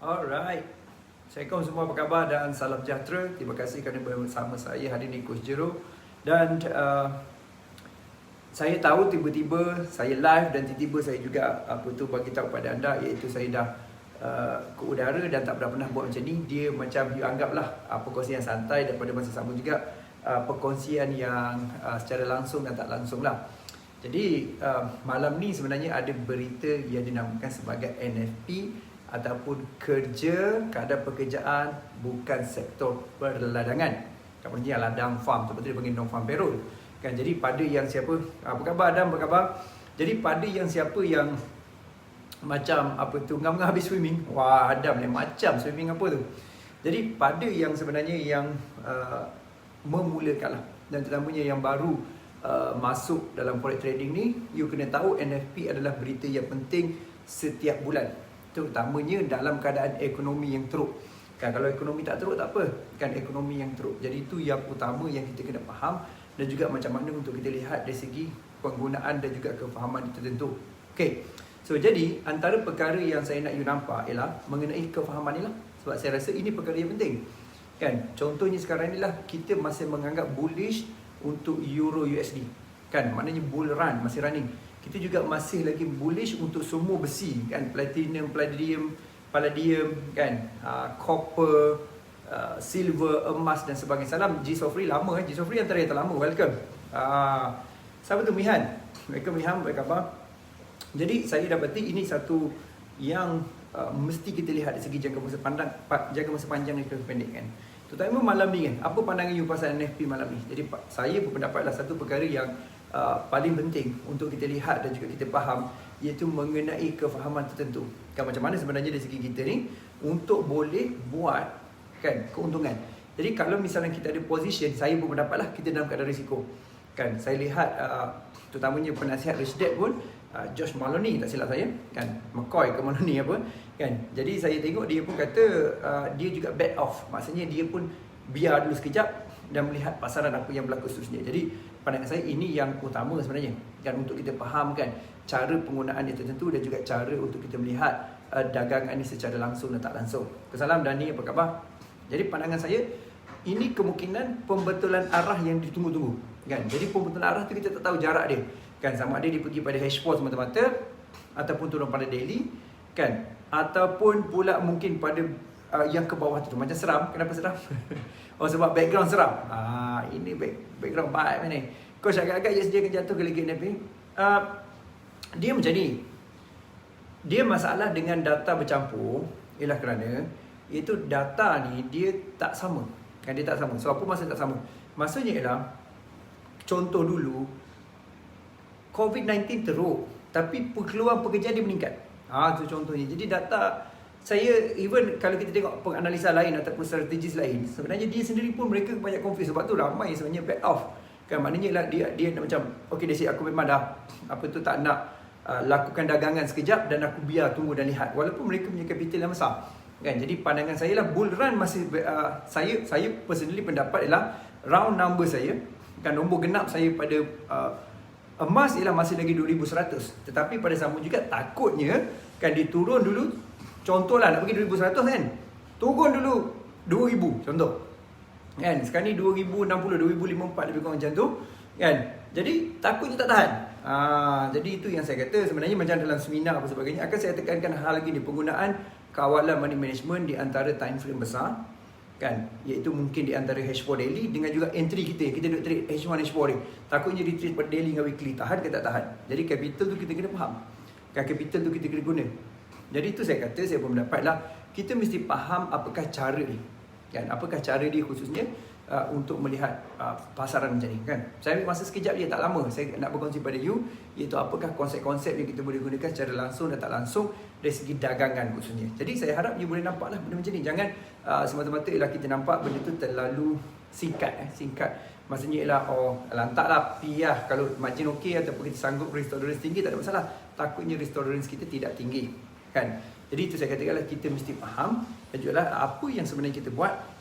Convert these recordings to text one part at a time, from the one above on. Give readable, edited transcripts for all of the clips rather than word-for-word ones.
Alright. Assalamualaikum semua, apa khabar dan salam sejahtera. Terima kasih kerana bersama saya hari ini Coach Jero. Dan saya tahu tiba-tiba saya live dan tiba-tiba saya juga bagi tahu pada anda iaitu saya dah ke udara dan tak pernah buat macam ni. Dia macam you anggaplah perkongsian santai dan pada masa sama juga perkongsian yang secara langsung dan tak langsung lah. Jadi malam ni sebenarnya ada berita yang dinamakan sebagai NFP ataupun kerja kadar pekerjaan bukan sektor perladangan. Kapannya ladang farm, seperti dia panggil non-farm payroll. Kan, jadi pada yang siapa, apa khabar Adam, apa khabar? Jadi pada yang siapa yang macam apa tu, ngam-ngam habis swimming. Wah, Adam ni macam swimming apa tu. Jadi pada yang sebenarnya yang memulakan lah, dan terutamanya yang baru masuk dalam forex trading ni, you kena tahu NFP adalah berita yang penting setiap bulan. Terutamanya dalam keadaan ekonomi yang teruk. Kan, kalau ekonomi tak teruk tak apa, kan ekonomi yang teruk. Jadi itu yang utama yang kita kena faham dan juga macam mana untuk kita lihat dari segi penggunaan dan juga kefahaman tertentu. Okey. So jadi antara perkara yang saya nak you nampak ialah mengenai kefahaman ni lah. Sebab saya rasa ini perkara yang penting. Kan, contohnya sekarang ni lah kita masih menganggap bullish untuk Euro USD. Kan, maknanya bull run masih running. Kita juga masih lagi bullish untuk semua besi, kan, platinum, palladium, kan, copper, silver, emas dan sebagainya. Salam G Sofri, lama G Sofri antara yang terlama, welcome. Siapa tu, Mihan? Welcome Mihan, apa khabar? Jadi saya dapati ini satu yang mesti kita lihat dari segi jangka masa panjang dan jangka pendek, kan. Terutama malam ni, kan, apa pandangan you pasal NFP malam ni? Jadi saya berpendapatlah satu perkara yang paling penting untuk kita lihat dan juga kita faham, iaitu mengenai kefahaman tertentu. Kan, macam mana sebenarnya dari segi kita ni untuk boleh buat, kan, keuntungan. Jadi kalau misalnya kita ada position, saya berpendapatlah kita dalam keadaan risiko. Kan, saya lihat terutamanya penasihat Rich Dad pun, Josh Maloney tak silap saya, kan, McCoy ke Maloney apa, kan. Jadi saya tengok dia pun kata dia juga back off. Maksudnya dia pun biar dulu sekejap dan melihat pasaran apa yang berlaku seterusnya. Jadi pandangan saya ini yang utama sebenarnya, kan, untuk kita fahamkan cara penggunaan yang tertentu dan juga cara untuk kita melihat dagangan ini secara langsung dan tak langsung. Salam Dani, apa khabar? Jadi pandangan saya ini kemungkinan pembetulan arah yang ditunggu-tunggu, kan. Jadi pembetulan arah tu kita tak tahu jarak dia, kan, sama ada dia pergi pada H4 semata-mata ataupun turun pada daily, kan, ataupun pula mungkin pada yang ke bawah tu. Macam seram, kenapa seram? Oh, sebab background seram. Ini background baik ni. Coach agak-agak USD akan jatuh ke Liga NFP. Dia macam ni. Dia masalah dengan data bercampur ialah kerana itu data ni dia tak sama. Kan, dia tak sama. So apa maksud tak sama? Maksudnya ialah contoh dulu COVID-19 teruk tapi peluang pekerjaan dia meningkat. Tu contohnya. Jadi data saya, even kalau kita tengok penganalisa lain ataupun strategis lain, sebenarnya dia sendiri pun mereka banyak confuse. Sebab tu ramai sebenarnya back off. Kan, maknanya lah dia nak macam, okay Desi, aku memang dah tak nak lakukan dagangan sekejap dan aku biar tunggu dan lihat. Walaupun mereka punya capital yang besar. Kan, jadi pandangan saya lah bull run masih saya personally pendapat ialah round number saya, kan, nombor genap saya pada emas ialah masih lagi 2100. Tetapi pada sama juga takutnya, kan, dia turun dulu. Contohlah nak pergi 2100, kan, turun dulu 2000 contoh, kan. Sekarang ni 2060, 2054 lebih kurang macam tu, kan. Jadi takutnya tak tahan. Jadi itu yang saya kata sebenarnya macam dalam seminar apa sebagainya akan saya tekankan hal lagi ni, penggunaan kawalan money management di antara time frame besar, kan, iaitu mungkin di antara H4 daily dengan juga entry kita duk trade H1 H4 ni. Takutnya di trade pada daily dengan weekly, tahan ke tak tahan. Jadi capital tu kita kena faham, kan, capital tu kita kena guna. Jadi itu saya kata, saya berpendapatlah kita mesti faham apakah cara ni, kan, apakah cara dia khususnya untuk melihat pasaran macam ni, kan. Saya ambil masa sekejap je, tak lama, saya nak berkongsi pada you, iaitu apakah konsep-konsep yang kita boleh gunakan secara langsung dan tak langsung dari segi dagangan khususnya. Jadi saya harap you boleh nampaklah benda macam ni. Jangan semata-mata ialah kita nampak benda tu terlalu singkat. Maksudnya ialah lantaklah P lah, kalau margin okey ataupun kita sanggup risk tolerance tinggi, tak ada masalah. Takutnya risk tolerance kita tidak tinggi, kan. Jadi itu saya katakanlah kita mesti faham dan juga apa yang sebenarnya kita buat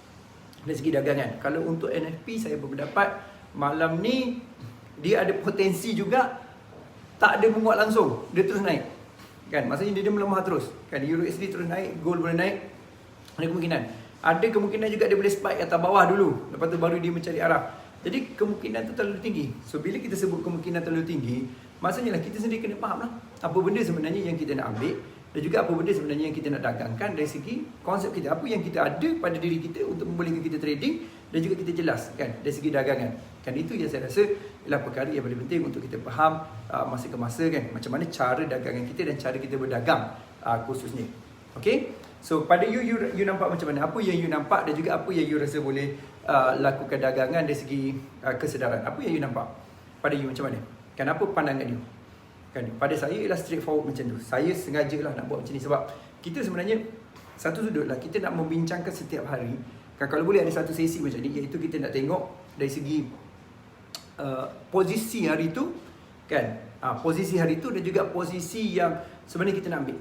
dari segi dagangan. Kalau untuk NFP saya berpendapat malam ni dia ada potensi juga tak ada menguat langsung, dia terus naik, kan, maksudnya dia melemah terus kan, Euro USD terus naik, gold boleh naik, ada kemungkinan. Ada kemungkinan juga dia boleh spike atas bawah dulu, lepas tu baru dia mencari arah. Jadi kemungkinan tu terlalu tinggi. So bila kita sebut kemungkinan terlalu tinggi, maksudnya lah kita sendiri kena faham lah apa benda sebenarnya yang kita nak ambil, dan juga apa benda sebenarnya yang kita nak dagangkan dari segi konsep kita, apa yang kita ada pada diri kita untuk membolehkan kita trading, dan juga kita jelas kan dari segi dagangan. Kan itu yang saya rasa ialah perkara yang paling penting untuk kita faham masa ke masa kan, macam mana cara dagangan kita dan cara kita berdagang khususnya. Okay, so pada you nampak macam mana, apa yang you nampak dan juga apa yang you rasa boleh lakukan dagangan dari segi kesedaran. Apa yang you nampak pada you macam mana, kan apa pandangan you kan? Pada saya ialah straightforward macam tu. Saya sengajalah nak buat macam ni sebab kita sebenarnya satu sudut lah, kita nak membincangkan setiap hari kan, kalau boleh ada satu sesi macam ni, iaitu kita nak tengok dari segi posisi hari tu kan, posisi hari tu dan juga posisi yang sebenarnya kita nak ambil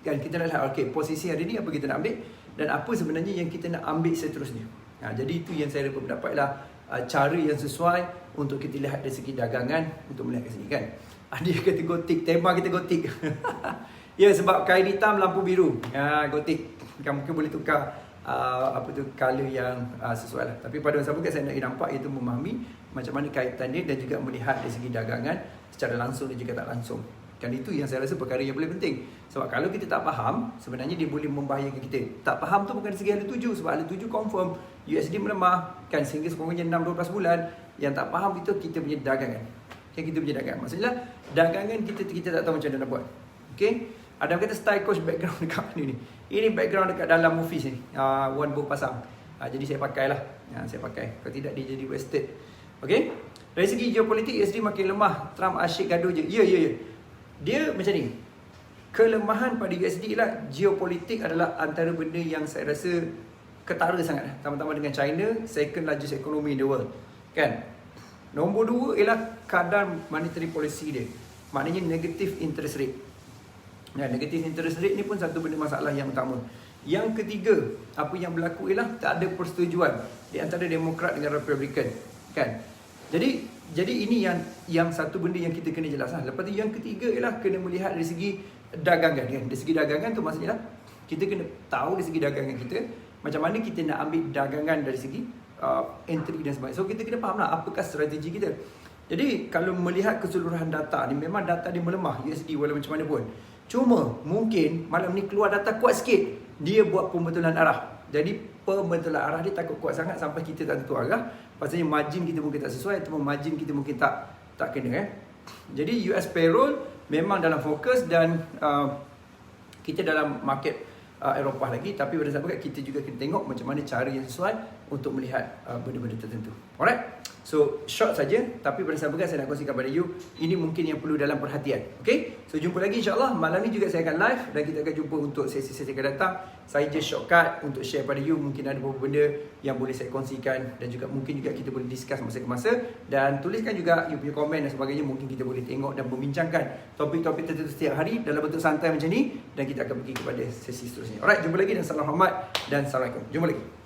kan. Kita nak lihat okey, posisi hari ni apa kita nak ambil dan apa sebenarnya yang kita nak ambil seterusnya. Jadi itu yang saya berpendapat lah cara yang sesuai untuk kita lihat dari segi dagangan untuk melihat ke sini kan. Dia kata gotik, tema kita gotik. Ya, sebab kain hitam lampu biru. Gotik. Kan mungkin boleh tukar color yang sesuai lah. Tapi pada masa bukan saya nak nampak iaitu memahami macam mana kaitan dia dan juga melihat dari segi dagangan secara langsung dan juga tak langsung. Kan itu yang saya rasa perkara yang paling penting. Sebab kalau kita tak faham, sebenarnya dia boleh membahayakan kita. Tak faham tu bukan dari segi ahli tuju, sebab ahli tuju confirm USD melemah kan sehingga sekurang-kurangnya 6-12 bulan. Yang tak faham itu kita punya dagangan. Yang kita punya dagangan. Maksudnya dagangan kita tak tahu macam mana nak buat. Okay? Adam kata style coach background dekat mana ni? Ini background dekat dalam office ni. One Bow pasang. Jadi saya pakai lah. Saya pakai. Kalau tidak dia jadi wasted. Okay? Dari segi geopolitik USD makin lemah. Trump asyik gaduh je. Ya. Dia macam ni. Kelemahan pada USD lah, geopolitik adalah antara benda yang saya rasa ketara sangat. Sama-sama dengan China, second largest economy in the world. Kan? Nombor 2 ialah kadar monetary policy dia. Maknanya negative interest rate. Negative interest rate ni pun satu benda masalah yang utama. Yang ketiga, apa yang berlaku ialah tak ada persetujuan di antara Demokrat dengan Republican. Kan? Jadi ini yang satu benda yang kita kena jelas lah. Lepas tu yang ketiga ialah kena melihat dari segi dagangan kan. Dari segi dagangan tu maksudnya kita kena tahu dari segi dagangan kita macam mana kita nak ambil dagangan dari segi entry dan sebagainya. So kita kena faham lah apakah strategi kita. Jadi kalau melihat keseluruhan data ni, memang data dia melemah USD walaupun macam mana pun. Cuma mungkin malam ni keluar data kuat sikit, dia buat pembetulan arah. Jadi pembetulan arah dia takut kuat sangat sampai kita tak tentu arah. Pasalnya margin kita mungkin tak sesuai ataupun margin kita mungkin tak kena. Jadi US payroll memang dalam fokus dan kita dalam market Eropah lagi, tapi pada saat kita juga kena tengok macam mana cara yang sesuai untuk melihat benda-benda tertentu. Alright? So short saja, tapi pada saat saya nak kongsikan pada you, ini mungkin yang perlu dalam perhatian. Okay? So jumpa lagi insyaAllah. Malam ni juga saya akan live dan kita akan jumpa untuk sesi-sesi akan datang. Saya just shortcut untuk share pada you. Mungkin ada beberapa benda yang boleh saya kongsikan dan juga mungkin juga kita boleh discuss masa ke masa. Dan tuliskan juga you punya komen dan sebagainya. Mungkin kita boleh tengok dan membincangkan topik-topik tertentu setiap hari dalam bentuk santai macam ni. Dan kita akan pergi kepada sesi seterusnya. Alright, jumpa lagi dan salam hormat dan Assalamualaikum. Jumpa lagi.